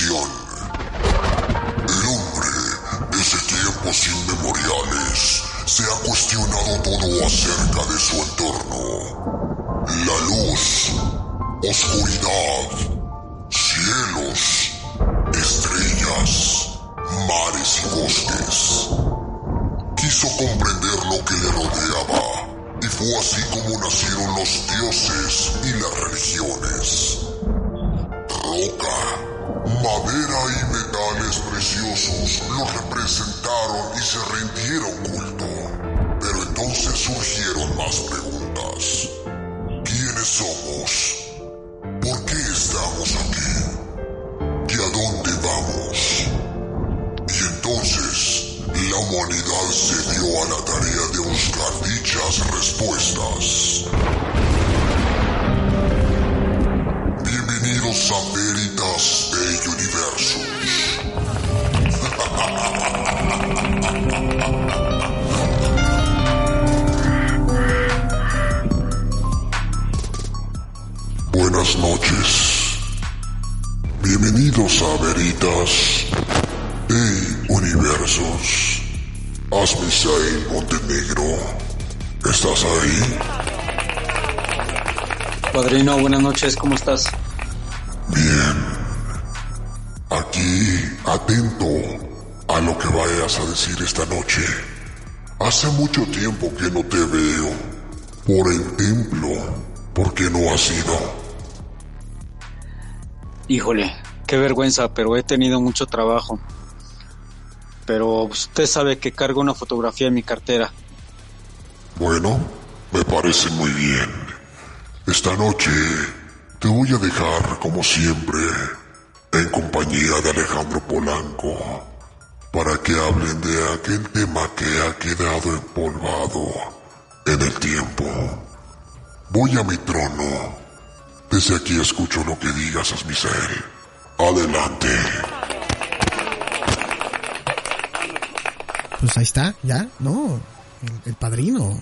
Atención. El hombre, desde tiempos inmemoriales, se ha cuestionado todo acerca de su entorno. La luz, oscuridad, cielos, estrellas, mares y bosques. Quiso comprender lo que le rodeaba, y fue así como nacieron los dioses y las religiones. Roca, madera y metales preciosos los representaron y se rindieron culto. Pero entonces surgieron más preguntas. ¿Quiénes somos? ¿Por qué estamos aquí? ¿Y a dónde vamos? Y entonces la humanidad se dio a la tarea de buscar dichas respuestas. Bienvenidos a Veritas de Universos. Buenas noches. Bienvenidos a Veritas de Universos. Asmisael Montenegro, ¿estás ahí? Padrino, buenas noches, ¿cómo estás? Bien. Aquí, atento a lo que vayas a decir esta noche. Hace mucho tiempo que no te veo por el templo. ¿Por qué no has ido? Híjole, qué vergüenza, pero he tenido mucho trabajo. Pero usted sabe que cargo una fotografía en mi cartera. Bueno, me parece muy bien. Esta noche te voy a dejar, como siempre, en compañía de Alejandro Polanco, para que hablen de aquel tema que ha quedado empolvado en el tiempo. Voy a mi trono. Desde aquí escucho lo que digas, Asmisael. Adelante. Pues ahí está, ya, ¿no? El padrino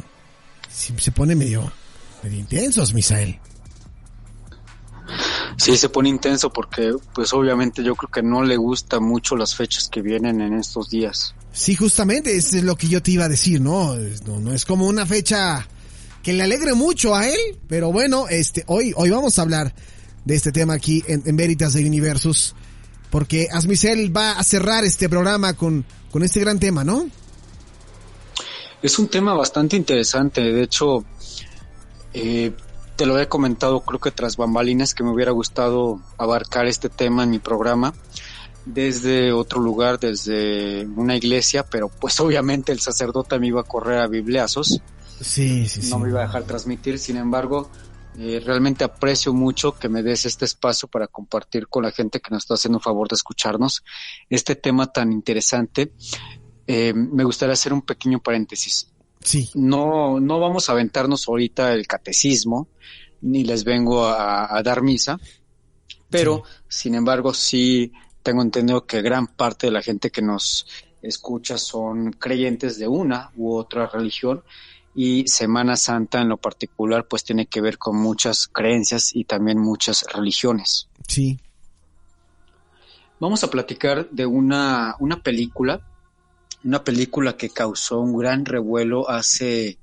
se pone medio intenso, Asmisael. Sí, se pone intenso porque, pues obviamente yo creo que no le gusta mucho las fechas que vienen en estos días. Sí, justamente, eso es lo que yo te iba a decir, ¿no? No es como una fecha que le alegre mucho a él, pero bueno, hoy vamos a hablar de este tema aquí en Veritas de Universos, porque Asmisael va a cerrar este programa con este gran tema, ¿no? Es un tema bastante interesante, de hecho, te lo he comentado creo que tras bambalinas que me hubiera gustado abarcar este tema en mi programa desde otro lugar, desde una iglesia, pero pues obviamente el sacerdote me iba a correr a bibliazos. Sí. No me iba a dejar transmitir, sin embargo, realmente aprecio mucho que me des este espacio para compartir con la gente que nos está haciendo un favor de escucharnos este tema tan interesante. Me gustaría hacer un pequeño paréntesis. Sí. No vamos a aventarnos ahorita el catecismo, ni les vengo a dar misa, pero sin embargo sí tengo entendido que gran parte de la gente que nos escucha son creyentes de una u otra religión, y Semana Santa en lo particular pues tiene que ver con muchas creencias y también muchas religiones. Sí. Vamos a platicar de una película que causó un gran revuelo hace,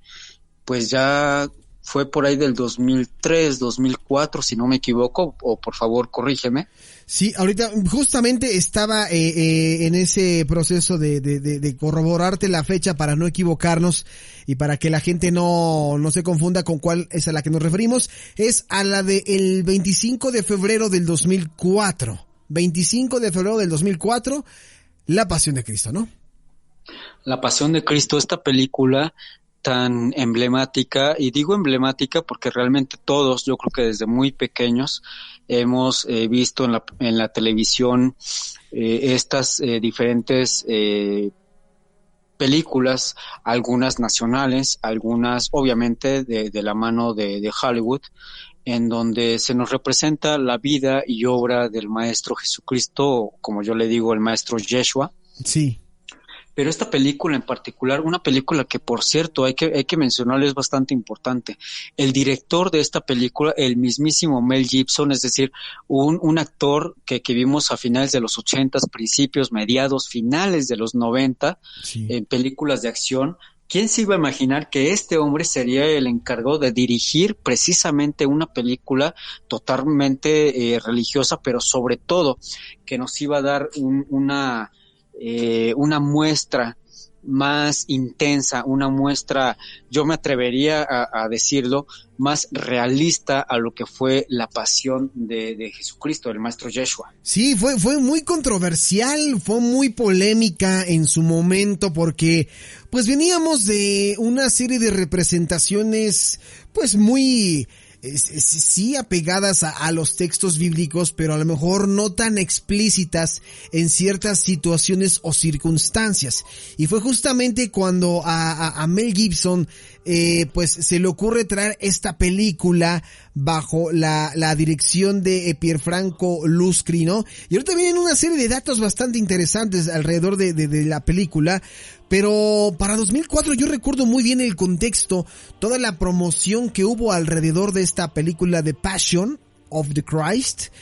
pues ya fue por ahí del 2003, 2004, si no me equivoco, o por favor corrígeme. Sí, ahorita justamente estaba en ese proceso de corroborarte la fecha para no equivocarnos y para que la gente no se confunda con cuál es a la que nos referimos. Es a la del 25 de febrero del 2004. 25 de febrero del 2004, La Pasión de Cristo, ¿no? La Pasión de Cristo, esta película tan emblemática, y digo emblemática porque realmente todos, yo creo que desde muy pequeños, hemos visto en la televisión estas diferentes películas, algunas nacionales, algunas obviamente de la mano de Hollywood, en donde se nos representa la vida y obra del Maestro Jesucristo, como yo le digo, el Maestro Yeshua. Sí. Pero esta película en particular, una película que por cierto hay que mencionarle, es bastante importante. El director de esta película, el mismísimo Mel Gibson, es decir, un actor que vimos a finales de los 80, principios, mediados, finales de los 90, Sí. en películas de acción. ¿Quién se iba a imaginar que este hombre sería el encargado de dirigir precisamente una película totalmente religiosa, pero sobre todo que nos iba a dar una muestra más intensa, una muestra, yo me atrevería a decirlo, más realista a lo que fue la pasión de Jesucristo, del Maestro Yeshua. Sí, fue muy controversial, fue muy polémica en su momento porque pues veníamos de una serie de representaciones pues muy sí apegadas a los textos bíblicos, pero a lo mejor no tan explícitas en ciertas situaciones o circunstancias. Y fue justamente cuando a Mel Gibson pues se le ocurre traer esta película bajo la dirección de Pierfranco Luscri, ¿no? Y ahorita vienen una serie de datos bastante interesantes alrededor de la película, pero para 2004 yo recuerdo muy bien el contexto, toda la promoción que hubo alrededor de esta película de Passion of the Christ,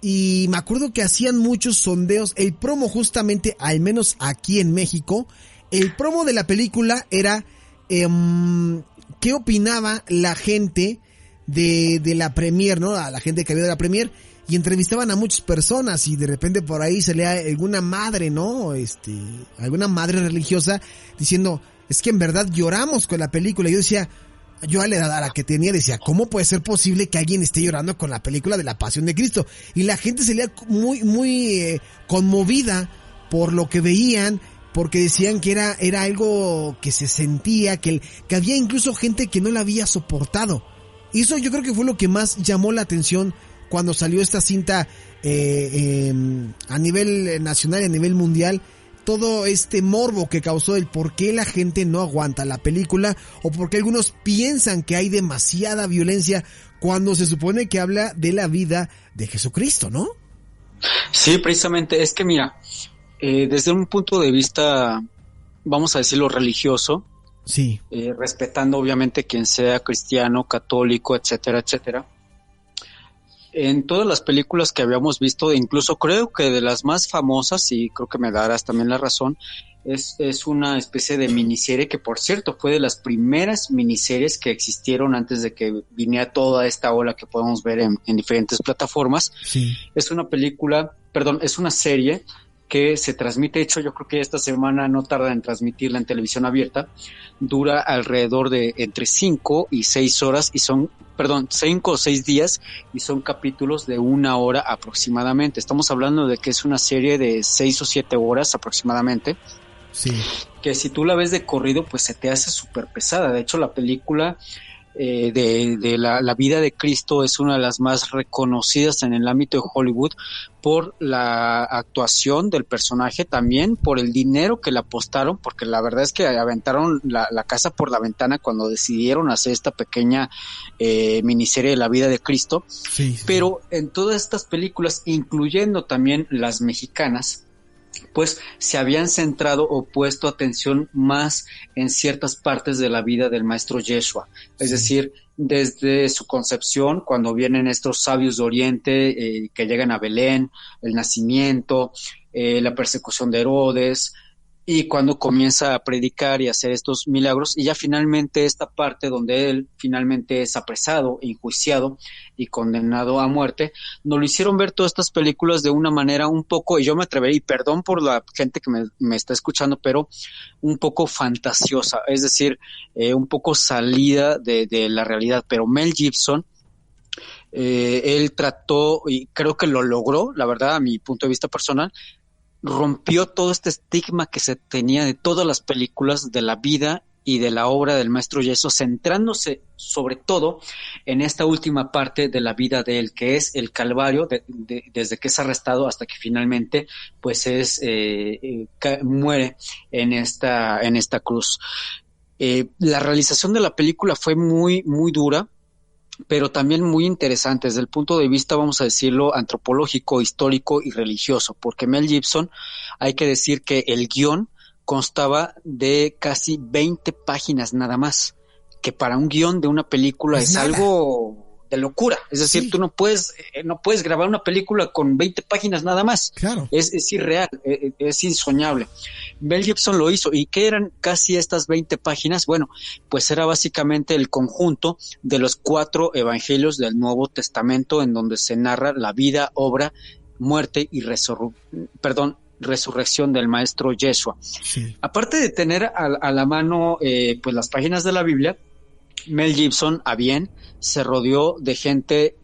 y me acuerdo que hacían muchos sondeos. El promo justamente, al menos aquí en México, el promo de la película era qué opinaba la gente de la premier, ¿no? A la gente que había de la premier, y entrevistaban a muchas personas y de repente por ahí salía alguna madre, ¿no? Alguna madre religiosa diciendo, es que en verdad lloramos con la película. Y yo decía, yo a la edad a la que tenía decía, ¿cómo puede ser posible que alguien esté llorando con la película de la Pasión de Cristo? Y la gente salía muy conmovida por lo que veían, porque decían que era algo que se sentía, que había incluso gente que no la había soportado. Y eso yo creo que fue lo que más llamó la atención cuando salió esta cinta a nivel nacional y a nivel mundial. Todo este morbo que causó el por qué la gente no aguanta la película, o por qué algunos piensan que hay demasiada violencia cuando se supone que habla de la vida de Jesucristo, ¿no? Sí, precisamente, es que mira, desde un punto de vista, vamos a decirlo, religioso, sí, respetando obviamente quien sea cristiano, católico, etcétera, etcétera. En todas las películas que habíamos visto, incluso creo que de las más famosas, y creo que me darás también la razón, es una especie de miniserie que, por cierto, fue de las primeras miniseries que existieron antes de que viniera toda esta ola que podemos ver en diferentes plataformas. sí. Es una serie que se transmite, de hecho yo creo que esta semana no tarda en transmitirla en televisión abierta. Dura alrededor de entre 5 y 6 horas y 5 o 6 días, y son capítulos de 1 hora aproximadamente. Estamos hablando de que es una serie de 6 o 7 horas aproximadamente. Sí. Que si tú la ves de corrido, pues se te hace súper pesada. De hecho, la película de la vida de Cristo es una de las más reconocidas en el ámbito de Hollywood por la actuación del personaje, también por el dinero que le apostaron, porque la verdad es que aventaron la casa por la ventana cuando decidieron hacer esta pequeña miniserie de la vida de Cristo. Sí, sí. Pero en todas estas películas, incluyendo también las mexicanas, pues se habían centrado o puesto atención más en ciertas partes de la vida del Maestro Yeshua, es decir, desde su concepción, cuando vienen estos sabios de Oriente que llegan a Belén, el nacimiento, la persecución de Herodes, y cuando comienza a predicar y hacer estos milagros, y ya finalmente esta parte donde él finalmente es apresado, enjuiciado y condenado a muerte, nos lo hicieron ver todas estas películas de una manera un poco, y yo me atrevería, y perdón por la gente que me está escuchando, pero un poco fantasiosa, es decir, un poco salida de la realidad. Pero Mel Gibson, él trató, y creo que lo logró, la verdad, a mi punto de vista personal, rompió todo este estigma que se tenía de todas las películas de la vida y de la obra del Maestro Yeshua, centrándose sobre todo en esta última parte de la vida de él, que es el Calvario, desde que es arrestado hasta que finalmente pues muere en esta cruz. La realización de la película fue muy, muy dura, pero también muy interesante desde el punto de vista, vamos a decirlo, antropológico, histórico y religioso, porque Mel Gibson, hay que decir que el guión constaba de casi 20 páginas nada más, que para un guión de una película es algo de locura. Es decir, tú no puedes grabar una película con 20 páginas nada más. Claro. Es irreal, es insoñable. Mel Gibson lo hizo. ¿Y qué eran casi estas 20 páginas? Bueno, pues era básicamente el conjunto de los 4 evangelios del Nuevo Testamento, en donde se narra la vida, obra, muerte y resurrección del maestro Yeshua. Sí. Aparte de tener a la mano pues las páginas de la Biblia, Mel Gibson, a bien, se rodeó de gente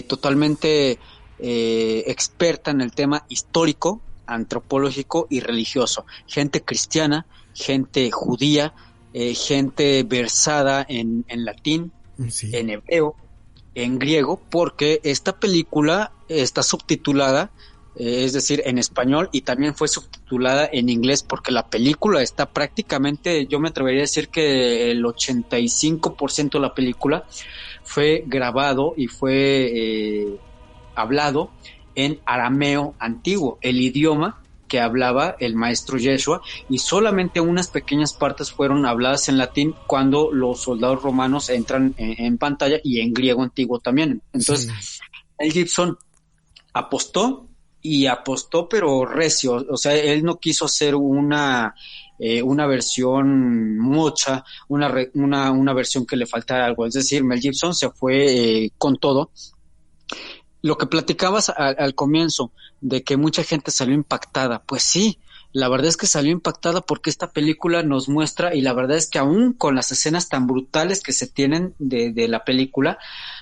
totalmente experta en el tema histórico, antropológico y religioso. Gente cristiana, gente judía, gente versada en latín, en hebreo, en griego, porque esta película está subtitulada, es decir, en español, y también fue subtitulada en inglés, porque la película está prácticamente, yo me atrevería a decir que el 85% de la película fue grabado y fue hablado en arameo antiguo, el idioma que hablaba el maestro Yeshua, y solamente unas pequeñas partes fueron habladas en latín cuando los soldados romanos entran en pantalla, y en griego antiguo también. Entonces, Mel Gibson apostó pero recio. O sea, él no quiso hacer una versión mocha, una versión que le faltara algo. Es decir, Mel Gibson se fue con todo. Lo que platicabas al comienzo, de que mucha gente salió impactada, pues sí, la verdad es que salió impactada porque esta película nos muestra, y la verdad es que aún con las escenas tan brutales que se tienen de la película,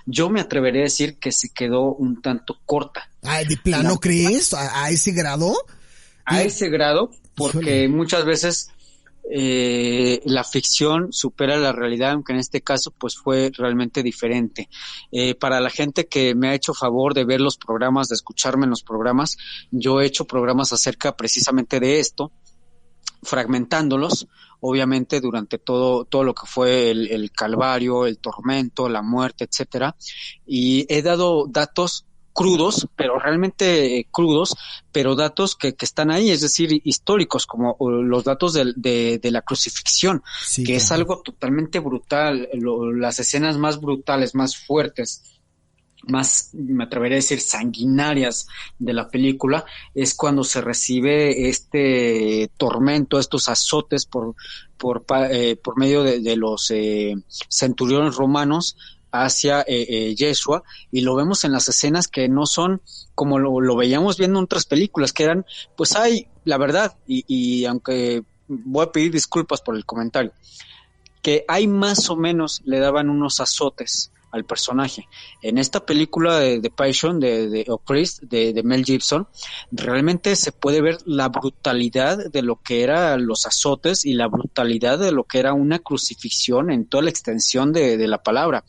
yo me atreveré a decir que se quedó un tanto corta. ¿De plano crees? ¿A ese grado? A ese grado, porque muchas veces la ficción supera la realidad, aunque en este caso pues fue realmente diferente. Para la gente que me ha hecho favor de ver los programas, de escucharme en los programas, yo he hecho programas acerca precisamente de esto, fragmentándolos, obviamente durante todo lo que fue el calvario, el tormento, la muerte, etcétera, y he dado datos crudos, pero realmente crudos, pero datos que están ahí, es decir, históricos, como los datos de la crucifixión, sí, que es algo totalmente brutal. Las escenas más brutales, más fuertes, más, me atrevería a decir, sanguinarias de la película, es cuando se recibe este tormento, estos azotes por medio de los centuriones romanos hacia Yeshua, y lo vemos en las escenas que no son como lo veíamos viendo en otras películas, que eran, pues hay, la verdad, y aunque voy a pedir disculpas por el comentario, que hay más o menos le daban unos azotes al personaje. En esta película de Passion de Christ, de Mel Gibson, realmente se puede ver la brutalidad de lo que eran los azotes y la brutalidad de lo que era una crucifixión en toda la extensión de la palabra.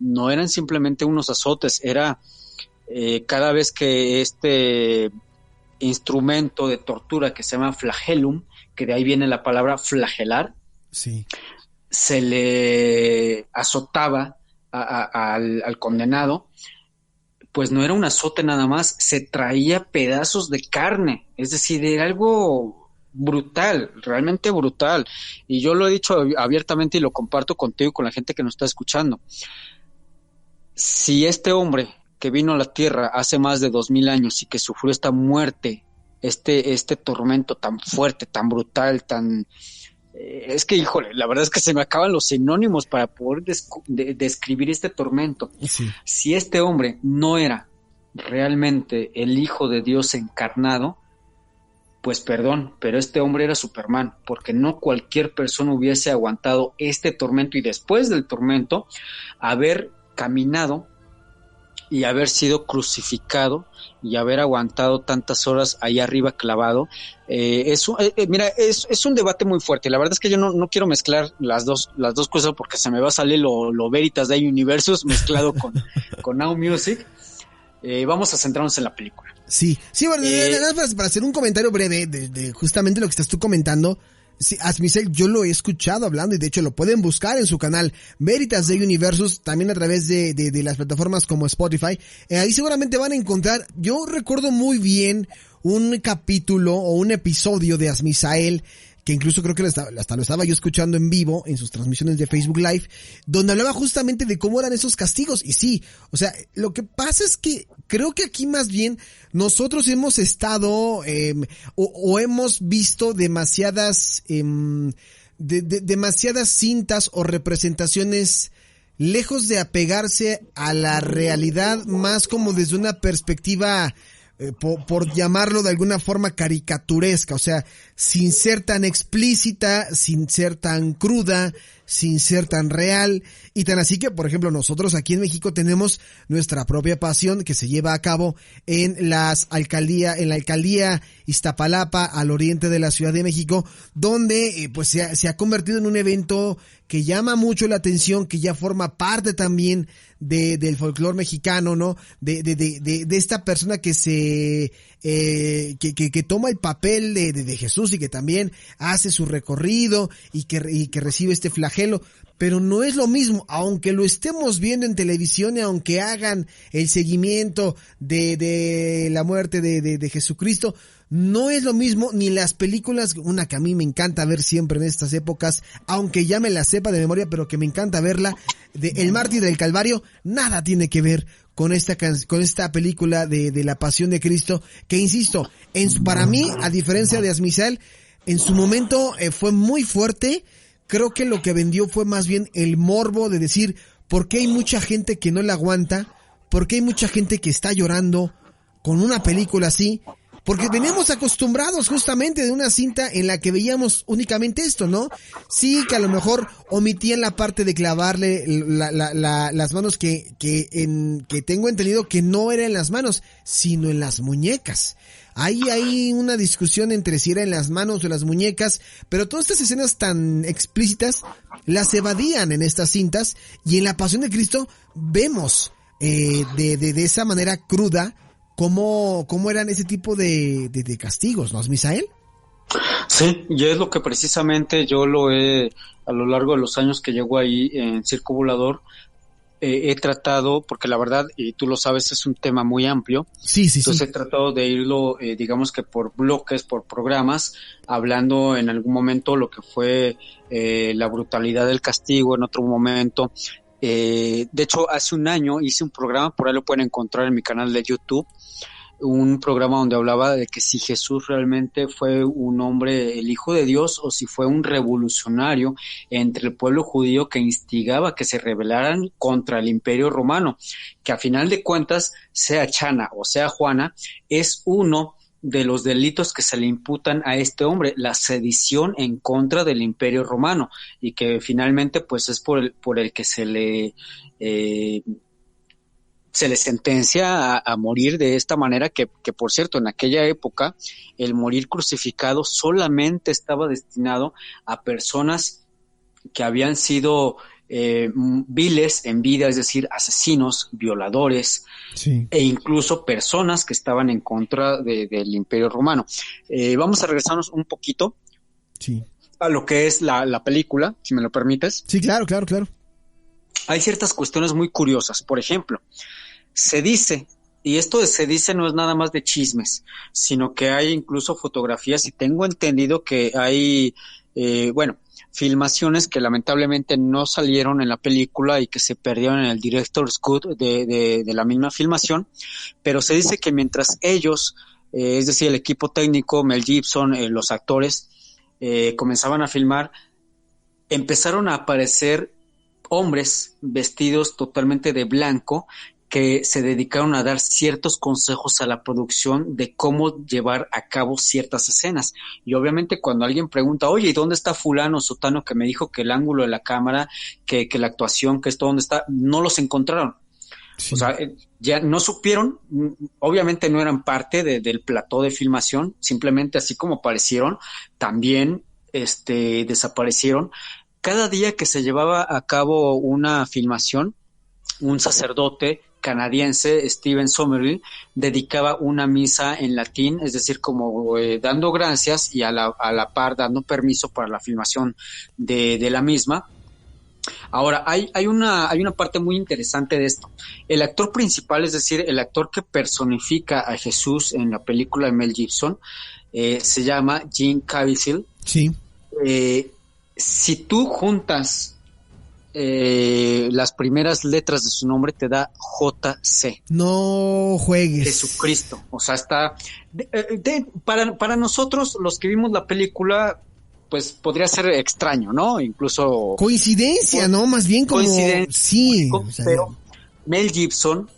No eran simplemente unos azotes, era cada vez que este instrumento de tortura que se llama flagellum, que de ahí viene la palabra flagelar, sí, se le azotaba al condenado, pues no era un azote nada más, se traía pedazos de carne, es decir, era algo brutal, realmente brutal, y yo lo he dicho abiertamente y lo comparto contigo y con la gente que nos está escuchando. Si este hombre que vino a la tierra hace más de 2000 años y que sufrió esta muerte, este tormento tan fuerte, tan brutal, tan... es que, híjole, la verdad es que se me acaban los sinónimos para poder describir este tormento. Sí. Si este hombre no era realmente el Hijo de Dios encarnado, pues perdón, pero este hombre era Superman, porque no cualquier persona hubiese aguantado este tormento, y después del tormento haber caminado y haber sido crucificado y haber aguantado tantas horas ahí arriba clavado. Mira, es un debate muy fuerte. La verdad es que yo no quiero mezclar las dos cosas, porque se me va a salir lo Veritas de Universus mezclado con Now Music. Vamos a centrarnos en la película. Sí, bueno, para hacer un comentario breve de justamente lo que estás tú comentando. Sí, Asmicel, yo lo he escuchado hablando, y de hecho lo pueden buscar en su canal Veritas de Universus, también a través de las plataformas como Spotify. Ahí seguramente van a encontrar, yo recuerdo muy bien un capítulo o un episodio de Azmisael, que incluso creo que hasta lo estaba yo escuchando en vivo en sus transmisiones de Facebook Live, donde hablaba justamente de cómo eran esos castigos. Y sí, o sea, lo que pasa es que creo que aquí más bien nosotros hemos estado o hemos visto demasiadas demasiadas cintas o representaciones lejos de apegarse a la realidad, más como desde una perspectiva por llamarlo de alguna forma caricaturesca, o sea, sin ser tan explícita, sin ser tan cruda, sin ser tan real, y tan así que, por ejemplo, nosotros aquí en México tenemos nuestra propia pasión que se lleva a cabo en la alcaldía Iztapalapa, al oriente de la Ciudad de México, donde pues se ha convertido en un evento que llama mucho la atención, que ya forma parte también del folclore mexicano, ¿no? De esta persona que que toma el papel de Jesús y que también hace su recorrido y que recibe este flagelo. Pero no es lo mismo, aunque lo estemos viendo en televisión y aunque hagan el seguimiento de la muerte de Jesucristo, no es lo mismo, ni las películas, una que a mí me encanta ver siempre en estas épocas, aunque ya me la sepa de memoria, pero que me encanta verla, de El Mártir del Calvario, nada tiene que ver con esta película de la Pasión de Cristo, que insisto, para mí, a diferencia de Azmisael, en su momento fue muy fuerte. Creo que lo que vendió fue más bien el morbo de decir, ¿por qué hay mucha gente que no la aguanta? ¿Por qué hay mucha gente que está llorando con una película así? Porque veníamos acostumbrados justamente de una cinta en la que veíamos únicamente esto, ¿no? Sí, que a lo mejor omitían la parte de clavarle las manos que tengo entendido que no era en las manos, sino en las muñecas. Ahí hay una discusión entre si era en las manos o las muñecas, pero todas estas escenas tan explícitas las evadían en estas cintas, y en La Pasión de Cristo vemos de esa manera cruda cómo eran ese tipo de castigos, ¿no, Azmisael? Sí, y es lo que precisamente yo a lo largo de los años que llevo ahí en Circo Volador, he tratado, porque la verdad, y tú lo sabes, es un tema muy amplio. Sí. Entonces he tratado de irlo, digamos que por bloques, por programas, hablando en algún momento lo que fue la brutalidad del castigo, en otro momento. De hecho, hace un año hice un programa, por ahí lo pueden encontrar en mi canal de YouTube, un programa donde hablaba de que si Jesús realmente fue un hombre, el Hijo de Dios, o si fue un revolucionario entre el pueblo judío que instigaba a que se rebelaran contra el Imperio Romano, que a final de cuentas, sea Chana o sea Juana, es uno de los delitos que se le imputan a este hombre, la sedición en contra del Imperio Romano, y que finalmente pues es por el que se le sentencia a morir de esta manera, que por cierto, en aquella época el morir crucificado solamente estaba destinado a personas que habían sido viles en vida, es decir, asesinos, violadores, sí, e incluso personas que estaban en contra del Imperio Romano. Vamos a regresarnos un poquito, sí, a lo que es la película, si me lo permites. Sí, claro. Hay ciertas cuestiones muy curiosas. Por ejemplo, se dice, y esto de se dice no es nada más de chismes, sino que hay incluso fotografías, y tengo entendido que hay, filmaciones que lamentablemente no salieron en la película y que se perdieron en el director's cut de la misma filmación, pero se dice que mientras ellos, es decir, el equipo técnico, Mel Gibson, los actores, comenzaban a filmar, empezaron a aparecer hombres vestidos totalmente de blanco que se dedicaron a dar ciertos consejos a la producción de cómo llevar a cabo ciertas escenas. Y obviamente cuando alguien pregunta, oye, ¿y dónde está fulano o sotano que me dijo que el ángulo de la cámara, que la actuación, que esto, dónde está? No los encontraron. Sí. O sea, ya no supieron, obviamente no eran parte del plató de filmación, simplemente así como aparecieron, también desaparecieron. Cada día que se llevaba a cabo una filmación, un sacerdote canadiense, Stephen Somerville, dedicaba una misa en latín, es decir, como dando gracias y a la par dando permiso para la filmación de la misma. Ahora, hay una parte muy interesante de esto. El actor principal, es decir, el actor que personifica a Jesús en la película de Mel Gibson, se llama Jim Caviezel. Sí. Si tú juntas las primeras letras de su nombre, te da JC. No juegues. Jesucristo. O sea, está... para nosotros, los que vimos la película, pues podría ser extraño, ¿no? Incluso... Coincidencia, ¿no? Más bien como... Coincidencia. Sí. O sea, Pero Mel Gibson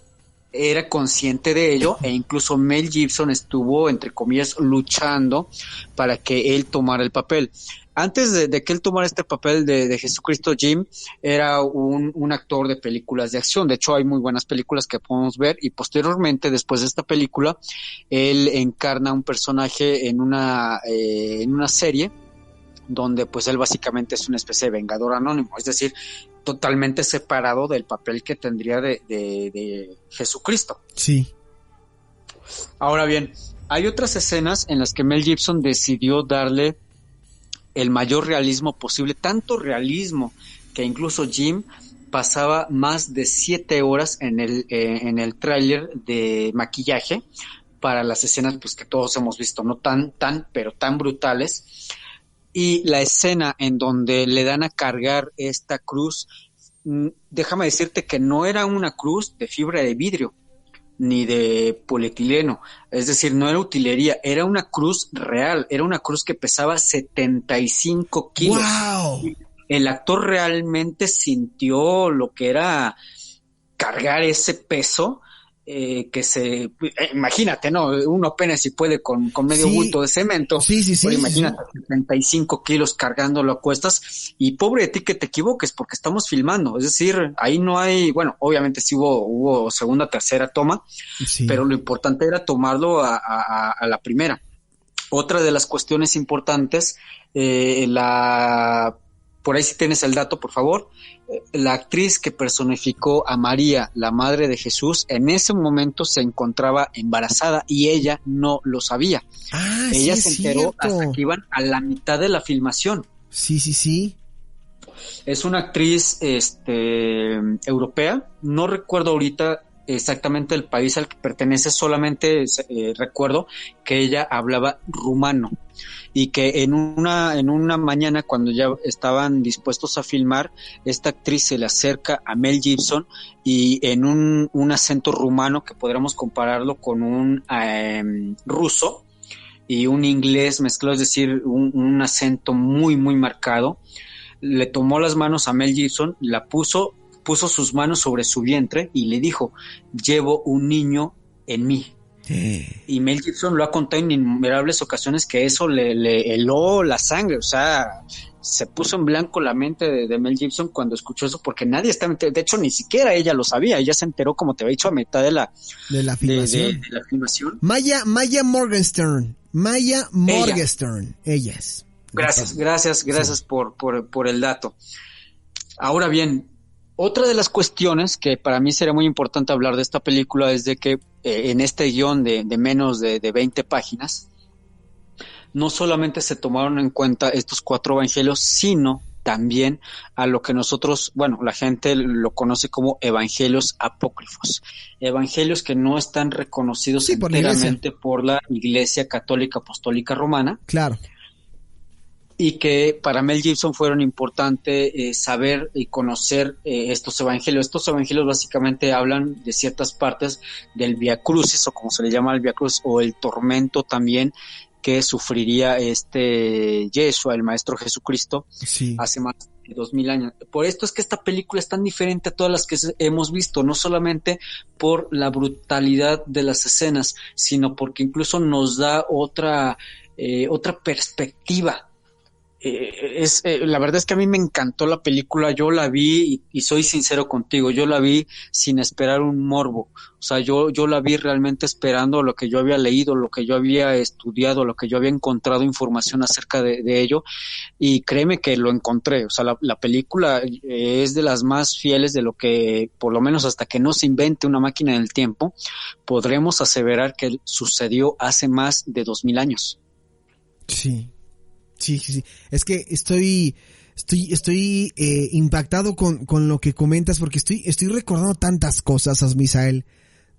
era consciente de ello e incluso Mel Gibson estuvo, entre comillas, luchando para que él tomara el papel. Antes de que él tomara este papel de Jesucristo, Jim era un actor de películas de acción. De hecho, hay muy buenas películas que podemos ver y posteriormente, después de esta película, él encarna un personaje en una serie donde pues él básicamente es una especie de vengador anónimo, es decir, totalmente separado del papel que tendría de Jesucristo. Sí. Ahora bien, hay otras escenas en las que Mel Gibson decidió darle el mayor realismo posible, tanto realismo que incluso Jim pasaba más de 7 horas en el tráiler de maquillaje para las escenas pues que todos hemos visto, no pero tan brutales. Y la escena en donde le dan a cargar esta cruz, déjame decirte que no era una cruz de fibra de vidrio ni de polietileno, es decir, no era utilería, era una cruz real, era una cruz que pesaba 75 kilos. ¡Wow! El actor realmente sintió lo que era cargar ese peso, imagínate, ¿no? Uno apenas si puede con medio bulto de cemento. Sí. Pero imagínate, 75 kilos cargándolo a cuestas, y pobre de ti que te equivoques, porque estamos filmando, es decir, ahí no hay, bueno, obviamente sí hubo segunda, tercera toma, sí, pero lo importante era tomarlo a la primera. Otra de las cuestiones importantes, por ahí si tienes el dato, por favor, la actriz que personificó a María, la madre de Jesús, en ese momento se encontraba embarazada y ella no lo sabía. Ella se enteró hasta que iban a la mitad de la filmación. Sí. Es una actriz europea, no recuerdo ahorita exactamente el país al que pertenece, solamente recuerdo que ella hablaba rumano y que en una mañana, cuando ya estaban dispuestos a filmar, esta actriz se le acerca a Mel Gibson y en un acento rumano que podríamos compararlo con un ruso y un inglés mezclado, es decir, un acento muy muy marcado, le tomó las manos a Mel Gibson, puso sus manos sobre su vientre y le dijo: llevo un niño en mí. Y Mel Gibson lo ha contado en innumerables ocasiones que eso le heló la sangre, o sea, se puso en blanco la mente de Mel Gibson cuando escuchó eso, porque nadie estaba enterado, de hecho ni siquiera ella lo sabía, ella se enteró, como te había dicho, a mitad de la filmación. De la filmación. Maya Morgenstern, ella es. Gracias por el dato. Ahora bien, otra de las cuestiones que para mí sería muy importante hablar de esta película es de que en este guión de menos de 20 páginas, no solamente se tomaron en cuenta estos 4 evangelios, sino también a lo que nosotros, bueno, la gente lo conoce como evangelios apócrifos, evangelios que no están reconocidos enteramente por la Iglesia Católica Apostólica Romana. Claro. Y que para Mel Gibson fueron importantes saber y conocer estos evangelios. Estos evangelios básicamente hablan de ciertas partes del Vía Crucis, o como se le llama el Vía Crucis, o el tormento también que sufriría Yeshua, el Maestro Jesucristo, sí, hace más de 2000 años. Por esto es que esta película es tan diferente a todas las que hemos visto, no solamente por la brutalidad de las escenas, sino porque incluso nos da otra perspectiva. La verdad es que a mí me encantó la película, yo la vi y soy sincero contigo, yo la vi sin esperar un morbo, o sea, yo la vi realmente esperando lo que yo había leído, lo que yo había estudiado, lo que yo había encontrado información acerca de ello, y créeme que lo encontré, o sea, la película es de las más fieles de lo que, por lo menos hasta que no se invente una máquina del tiempo, podremos aseverar que sucedió hace más de 2000 años. Sí. Sí. Es que estoy Estoy impactado con lo que comentas, porque estoy recordando tantas cosas, Misael,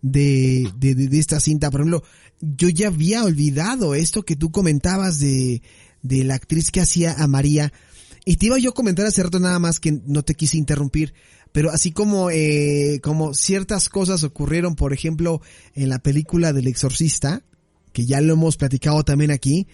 de esta cinta. Por ejemplo, yo ya había olvidado esto que tú comentabas de la actriz que hacía a María, y te iba yo a comentar hace rato, nada más que no te quise interrumpir, pero así como ciertas cosas ocurrieron, por ejemplo, en la película del Exorcista, que ya lo hemos platicado también aquí,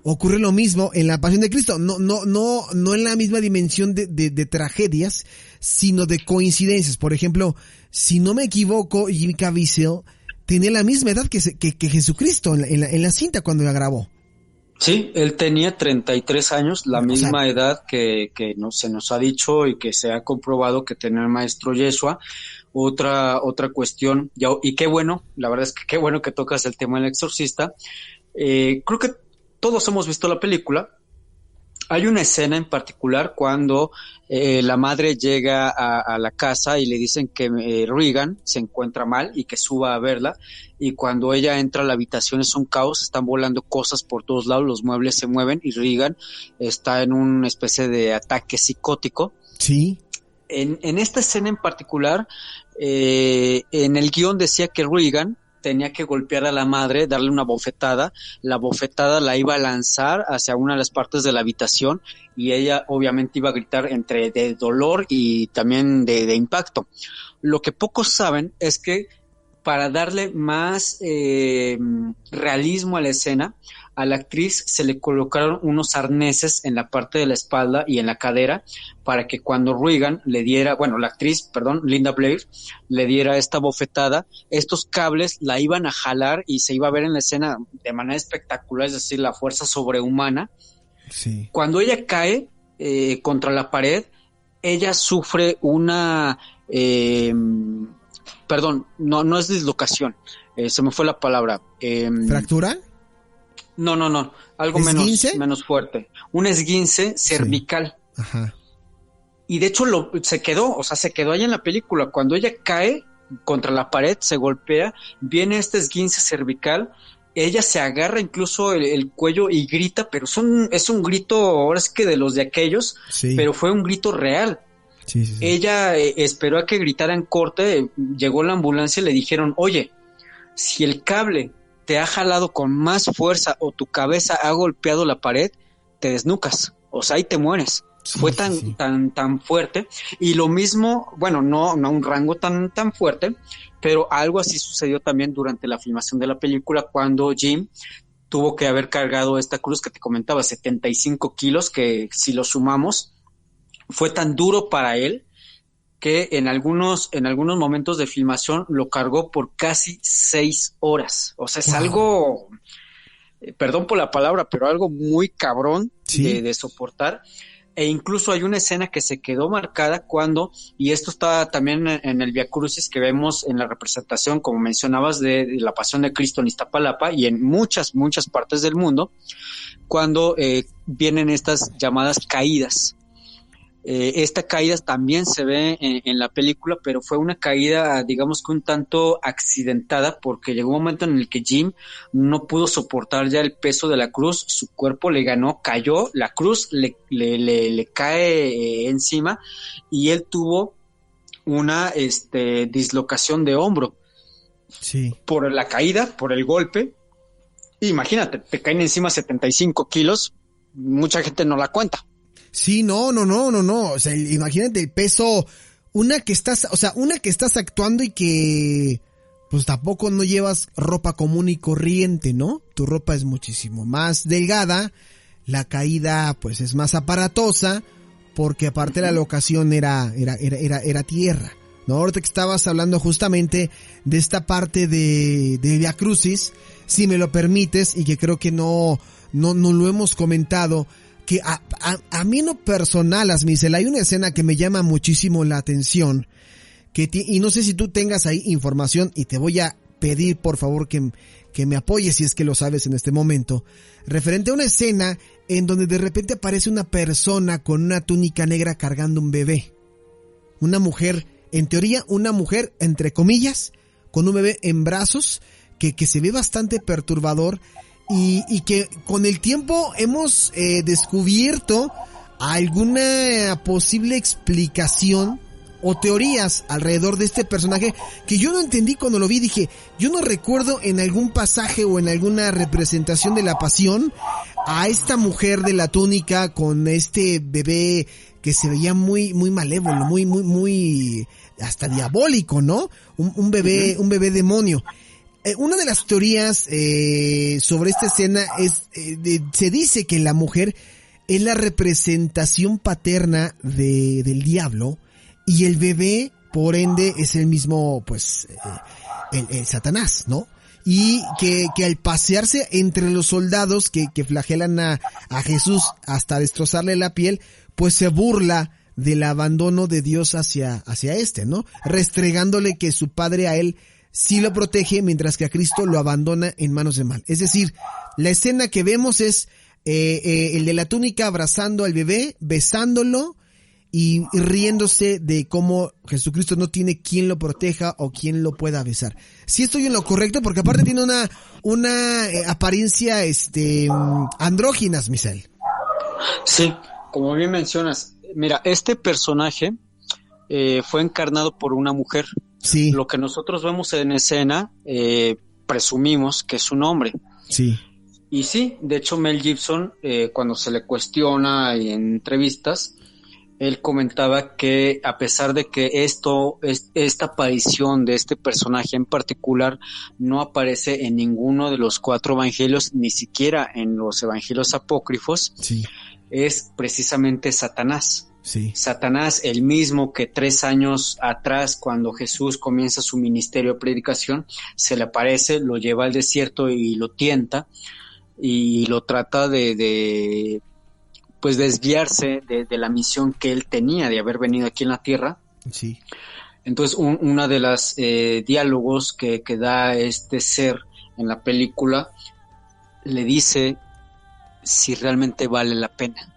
ocurre lo mismo en la Pasión de Cristo, no en la misma dimensión de tragedias, sino de coincidencias. Por ejemplo, si no me equivoco, Jim Caviezel tenía la misma edad que Jesucristo en la cinta cuando la grabó. Sí, él tenía 33 años, la misma edad que se nos ha dicho y que se ha comprobado que tenía el maestro Yeshua. Otra cuestión, y qué bueno, la verdad es que qué bueno que tocas el tema del Exorcista. Creo que todos hemos visto la película. Hay una escena en particular cuando la madre llega a la casa y le dicen que Regan se encuentra mal y que suba a verla, y cuando ella entra a la habitación es un caos, están volando cosas por todos lados, los muebles se mueven y Regan está en una especie de ataque psicótico. Sí. En esta escena en particular, en el guión decía que Regan tenía que golpear a la madre, darle una bofetada. La bofetada la iba a lanzar hacia una de las partes de la habitación y ella obviamente iba a gritar entre de dolor y también de impacto. Lo que pocos saben es que para darle más realismo a la escena, a la actriz se le colocaron unos arneses en la parte de la espalda y en la cadera para que cuando Regan le diera, la actriz, Linda Blair, le diera esta bofetada, estos cables la iban a jalar y se iba a ver en la escena de manera espectacular, es decir, la fuerza sobrehumana. Sí. Cuando ella cae contra la pared, ella sufre una... no es dislocación, se me fue la palabra. ¿Fractura? No, algo menos fuerte. Un esguince cervical. Sí. Ajá. Y de hecho se quedó ahí en la película. Cuando ella cae contra la pared, se golpea, viene este esguince cervical, ella se agarra incluso el cuello y grita, pero es un grito, ahora es que de los de aquellos, sí. Pero fue un grito real. Sí. Ella esperó a que gritara en corte, llegó la ambulancia y le dijeron, oye, si el cable te ha jalado con más fuerza o tu cabeza ha golpeado la pared, te desnucas, o sea, ahí te mueres. Sí, fue tan fuerte. Y lo mismo, no un rango tan fuerte, pero algo así sucedió también durante la filmación de la película, cuando Jim tuvo que haber cargado esta cruz que te comentaba, 75 kilos, que si lo sumamos, fue tan duro para él que en algunos momentos de filmación lo cargó por casi 6 horas. O sea, es algo, perdón por la palabra, pero algo muy cabrón, ¿sí?, de soportar. E incluso hay una escena que se quedó marcada cuando, y esto está también en el Vía Crucis que vemos en la representación, como mencionabas, de la Pasión de Cristo en Iztapalapa y en muchas partes del mundo, cuando vienen estas llamadas caídas. Esta caída también se ve en la película, pero fue una caída, digamos que un tanto accidentada, porque llegó un momento en el que Jim no pudo soportar ya el peso de la cruz, su cuerpo le ganó, cayó, la cruz le cae encima y él tuvo una dislocación de hombro. Sí. Por la caída, por el golpe. Imagínate, te caen encima 75 kilos, mucha gente no la cuenta. Sí, no. O sea, imagínate el peso. Una que estás actuando y que pues tampoco no llevas ropa común y corriente, ¿no? Tu ropa es muchísimo más delgada, la caída pues es más aparatosa, porque aparte la locación era tierra, ¿no? Ahorita que estabas hablando justamente de esta parte de Vía Crucis, si me lo permites, y que creo que no lo hemos comentado, que a mí en lo personal, Asmicel, hay una escena que me llama muchísimo la atención, y no sé si tú tengas ahí información, y te voy a pedir por favor que me apoyes si es que lo sabes en este momento, referente a una escena en donde de repente aparece una persona con una túnica negra cargando un bebé. Una mujer, en teoría una mujer entre comillas, con un bebé en brazos, que se ve bastante perturbador, y que con el tiempo hemos descubierto alguna posible explicación o teorías alrededor de este personaje que yo no entendí cuando lo vi. Dije, yo no recuerdo en algún pasaje o en alguna representación de la pasión a esta mujer de la túnica con este bebé que se veía muy malévolo, muy hasta diabólico, ¿no? Un bebé demonio. Una de las teorías sobre esta escena es, se dice que la mujer es la representación paterna del diablo, y el bebé, por ende, es el mismo, pues, el Satanás, ¿no? Y que al pasearse entre los soldados que flagelan a Jesús hasta destrozarle la piel, pues se burla del abandono de Dios hacia este, ¿no? Restregándole que su padre a él sí lo protege, mientras que a Cristo lo abandona en manos de mal. Es decir, la escena que vemos es el de la túnica abrazando al bebé, besándolo y riéndose de cómo Jesucristo no tiene quien lo proteja o quien lo pueda besar. Sí estoy en lo correcto, porque aparte tiene una apariencia andróginas, Misael. Sí, como bien mencionas, mira, este personaje fue encarnado por una mujer. Sí. Lo que nosotros vemos en escena, presumimos que es un hombre. Sí. Y sí, de hecho Mel Gibson, cuando se le cuestiona en entrevistas, él comentaba que a pesar de que esta aparición de este personaje en particular no aparece en ninguno de los 4 evangelios, ni siquiera en los evangelios apócrifos, sí, es precisamente Satanás. Sí. Satanás, el mismo que 3 años atrás, cuando Jesús comienza su ministerio de predicación, se le aparece, lo lleva al desierto y lo tienta y lo trata de pues desviarse de la misión que él tenía de haber venido aquí en la tierra. Sí. Entonces una de las diálogos que da este ser en la película le dice si realmente vale la pena.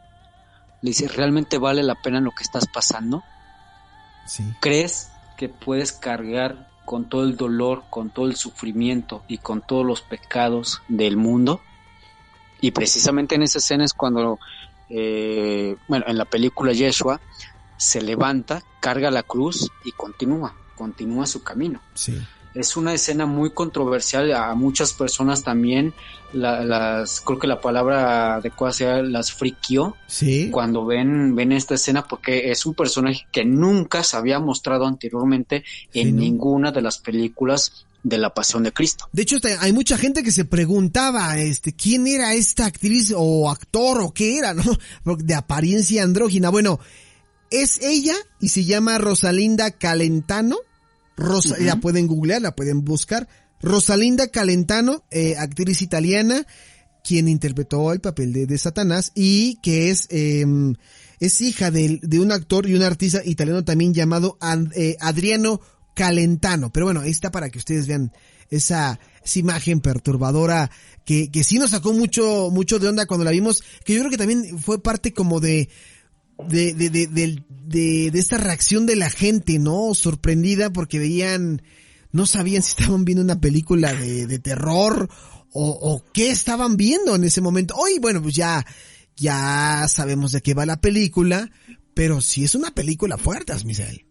Le dice, ¿realmente vale la pena lo que estás pasando? Sí. ¿Crees que puedes cargar con todo el dolor, con todo el sufrimiento y con todos los pecados del mundo? Y precisamente en esa escena es cuando en la película Yeshua se levanta, carga la cruz y continúa su camino. Sí. Es una escena muy controversial, a muchas personas también creo que la palabra adecuada sea las friquió. Sí. Cuando ven esta escena, porque es un personaje que nunca se había mostrado anteriormente en ninguna de las películas de la Pasión de Cristo. De hecho, hay mucha gente que se preguntaba, ¿quién era esta actriz o actor o qué era, no? De apariencia andrógina. Bueno, es ella y se llama Rosalinda Calentano. La pueden googlear, la pueden buscar. Rosalinda Calentano, actriz italiana, quien interpretó el papel de Satanás y que es hija de un actor y un artista italiano también llamado Adriano Calentano. Pero bueno, ahí está para que ustedes vean esa imagen perturbadora que sí nos sacó mucho de onda cuando la vimos, que yo creo que también fue parte como de esta reacción de la gente, ¿no? Sorprendida porque no sabían si estaban viendo una película de terror o qué estaban viendo en ese momento. Hoy, bueno, pues ya sabemos de qué va la película, pero sí es una película fuerte, Misael.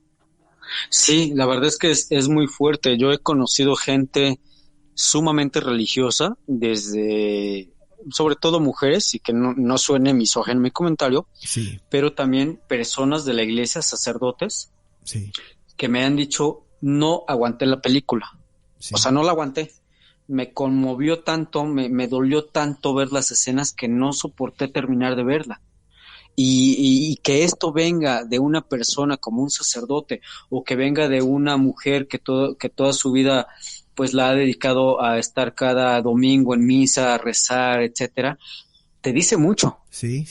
Sí, la verdad es que es muy fuerte. Yo he conocido gente sumamente religiosa, sobre todo mujeres, y que no suene misógino mi comentario, sí, pero también personas de la iglesia, sacerdotes, sí, que me han dicho, no aguanté la película. Sí. O sea, no la aguanté. Me conmovió tanto, me dolió tanto ver las escenas que no soporté terminar de verla. Y que esto venga de una persona como un sacerdote, o que venga de una mujer que toda su vida pues la ha dedicado a estar cada domingo en misa, a rezar, etcétera, te dice mucho. Sí.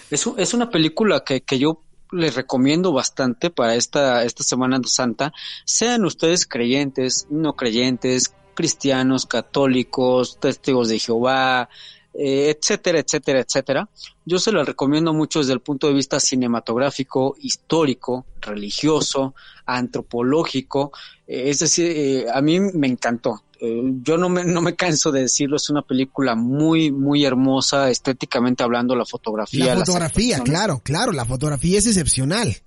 Es una película que yo les recomiendo bastante para esta Semana Santa, sean ustedes creyentes, no creyentes, cristianos, católicos, testigos de Jehová, etcétera, etcétera, etcétera. Yo se lo recomiendo mucho desde el punto de vista cinematográfico, histórico, religioso, antropológico. Es decir, a mí me encantó. yo no me canso de decirlo, es una película muy, muy hermosa, estéticamente hablando, la fotografía. La fotografía, claro, la fotografía es excepcional.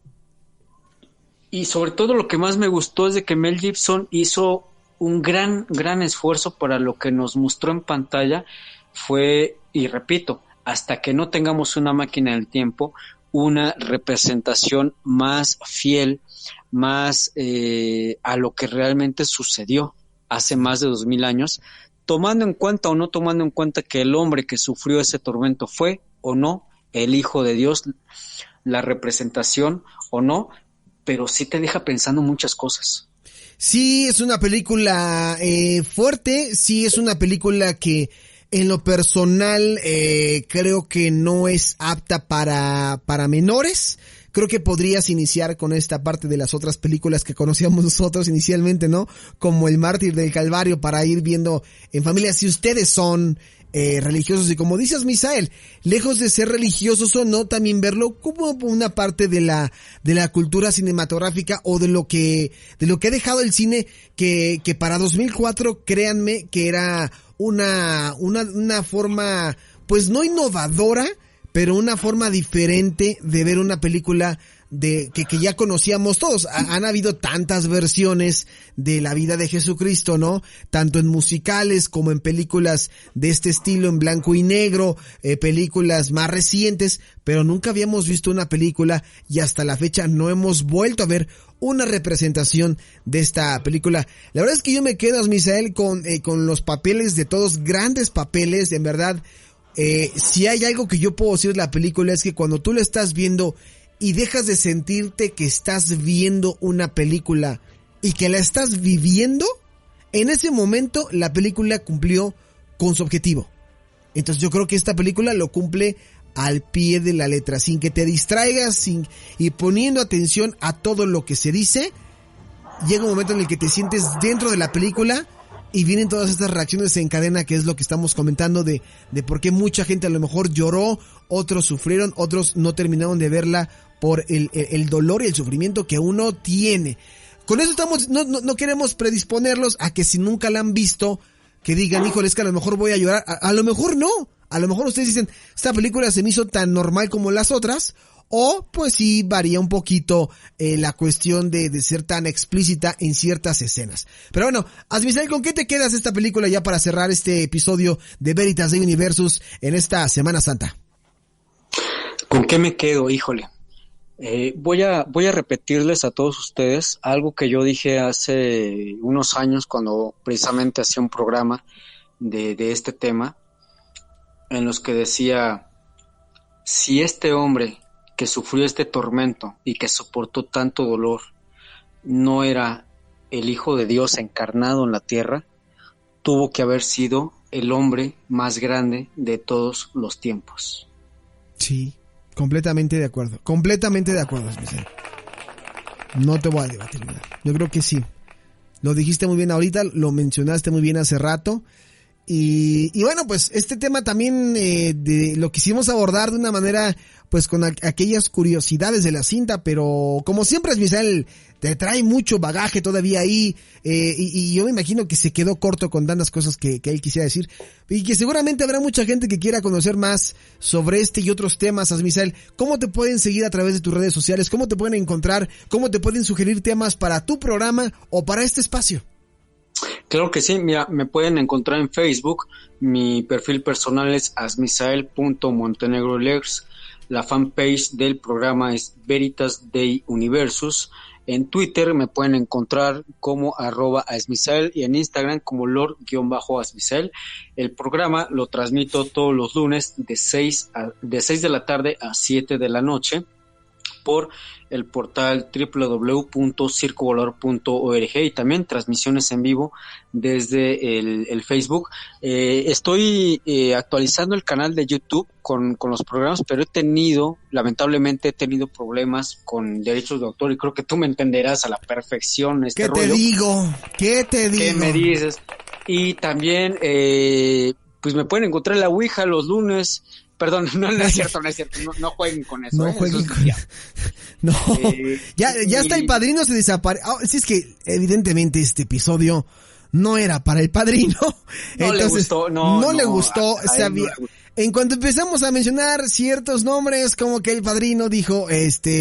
Y sobre todo lo que más me gustó es de que Mel Gibson hizo un gran esfuerzo para lo que nos mostró en pantalla fue, y repito, hasta que no tengamos una máquina del tiempo, una representación más fiel, más a lo que realmente sucedió hace más de 2000 años, tomando en cuenta o no tomando en cuenta que el hombre que sufrió ese tormento fue o no el Hijo de Dios, la representación o no, pero sí te deja pensando muchas cosas. Sí, es una película fuerte, sí es una película que en lo personal creo que no es apta para menores. Creo que podrías iniciar con esta parte de las otras películas que conocíamos nosotros inicialmente, ¿no? Como El Mártir del Calvario, para ir viendo en familia. Si ustedes son religiosos, y como dices, Misael, lejos de ser religiosos o no, también verlo como una parte de la cultura cinematográfica o de lo que ha dejado el cine, que para 2004, créanme que era una forma, pues no innovadora, pero una forma diferente de ver una película de que ya conocíamos todos. Han habido tantas versiones de la vida de Jesucristo, ¿no? Tanto en musicales como en películas de este estilo, en blanco y negro, películas más recientes, pero nunca habíamos visto una película y hasta la fecha no hemos vuelto a ver una representación de esta película. La verdad es que yo me quedo, Misael, con los papeles de todos, grandes papeles, en verdad. Si hay algo que yo puedo decir de la película es que cuando tú la estás viendo y dejas de sentirte que estás viendo una película y que la estás viviendo, en ese momento la película cumplió con su objetivo. Entonces yo creo que esta película lo cumple al pie de la letra, sin que te distraigas, y poniendo atención a todo lo que se dice. Llega un momento en el que te sientes dentro de la película y vienen todas estas reacciones en cadena, que es lo que estamos comentando de por qué mucha gente a lo mejor lloró, otros sufrieron, otros no terminaron de verla por el dolor y el sufrimiento que uno tiene. Con eso no queremos predisponerlos a que si nunca la han visto, que digan, híjole, es que a lo mejor voy a llorar. A lo mejor no. A lo mejor ustedes dicen, esta película se me hizo tan normal como las otras. O pues sí varía un poquito la cuestión de ser tan explícita en ciertas escenas. Pero bueno, Asmisael, ¿con qué te quedas esta película ya para cerrar este episodio de Veritas de Universus en esta Semana Santa? ¿Con qué me quedo? Híjole. Voy a repetirles a todos ustedes algo que yo dije hace unos años cuando precisamente hacía un programa de este tema, en los que decía, si este hombre que sufrió este tormento y que soportó tanto dolor no era el Hijo de Dios encarnado en la tierra, tuvo que haber sido el hombre más grande de todos los tiempos. Sí, completamente de acuerdo, Misael. No te voy a debatir nada. Yo creo que sí. Lo dijiste muy bien ahorita, lo mencionaste muy bien hace rato. Y bueno, pues este tema también lo quisimos abordar de una manera, pues con aquellas curiosidades de la cinta, pero como siempre, Misael, te trae mucho bagaje todavía ahí, y yo me imagino que se quedó corto con tantas cosas que él quisiera decir, y que seguramente habrá mucha gente que quiera conocer más sobre este y otros temas. Misael, ¿cómo te pueden seguir a través de tus redes sociales? ¿Cómo te pueden encontrar? ¿Cómo te pueden sugerir temas para tu programa o para este espacio? Claro que sí, mira, me pueden encontrar en Facebook, mi perfil personal es asmisael.montenegrolex, la fanpage del programa es Veritas Dei Universus, en Twitter me pueden encontrar como @asmisael y en Instagram como lord_asmisael. El programa lo transmito todos los lunes de 6 de la tarde a 7 de la noche por el portal www.circovolador.org y también transmisiones en vivo desde el Facebook. Estoy actualizando el canal de YouTube con los programas, pero lamentablemente he tenido problemas con derechos de autor y creo que tú me entenderás a la perfección este rollo. ¿Qué te digo? ¿Qué me dices? Y también pues me pueden encontrar en la Ouija los lunes. Perdón, no es cierto, no jueguen con eso. No jueguen con eso. No, ya está el padrino, se desaparece. Sí, es que evidentemente este episodio no era para el padrino. No Entonces, le gustó, no le gustó, a sabía. él no le gustó. En cuanto empezamos a mencionar ciertos nombres, como que el padrino dijo,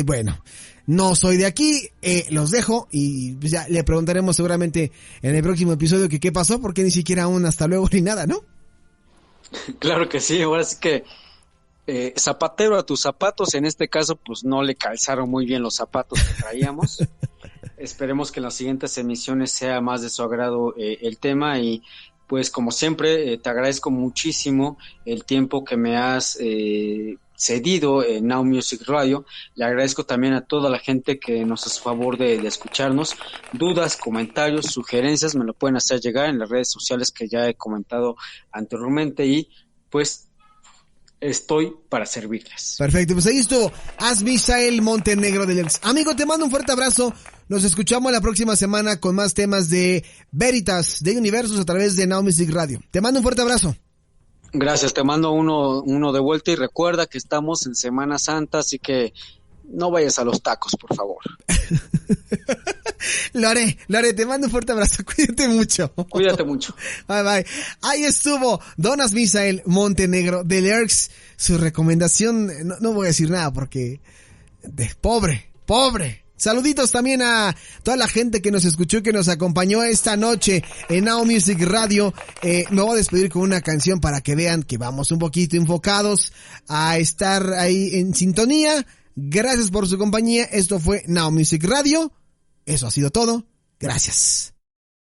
bueno, no soy de aquí, los dejo, y pues ya le preguntaremos seguramente en el próximo episodio que qué pasó, porque ni siquiera aún hasta luego ni nada, ¿no? Claro que sí, ahora sí que zapatero a tus zapatos, en este caso pues no le calzaron muy bien los zapatos que traíamos. Esperemos que en las siguientes emisiones sea más de su agrado el tema, y pues como siempre te agradezco muchísimo el tiempo que me has cedido en Now Music Radio. Le agradezco también a toda la gente que nos hace favor de escucharnos. Dudas, comentarios, sugerencias me lo pueden hacer llegar en las redes sociales que ya he comentado anteriormente, y pues estoy para servirles. Perfecto, pues ahí estuvo Asmisael Montenegro de Lex. Amigo, te mando un fuerte abrazo. Nos escuchamos la próxima semana con más temas de Veritas, de Universos a través de Now Music Radio. Te mando un fuerte abrazo. Gracias, te mando uno de vuelta, y recuerda que estamos en Semana Santa, así que no vayas a los tacos, por favor. Lo haré, te mando un fuerte abrazo, cuídate mucho. Cuídate mucho. Bye bye. Ahí estuvo Don Asmisael Montenegro de Lerx. Su recomendación, no voy a decir nada porque pobre. Saluditos también a toda la gente que nos escuchó y que nos acompañó esta noche en Now Music Radio. Me voy a despedir con una canción para que vean que vamos un poquito enfocados a estar ahí en sintonía. Gracias por su compañía. Esto fue Now Music Radio. Eso ha sido todo. Gracias.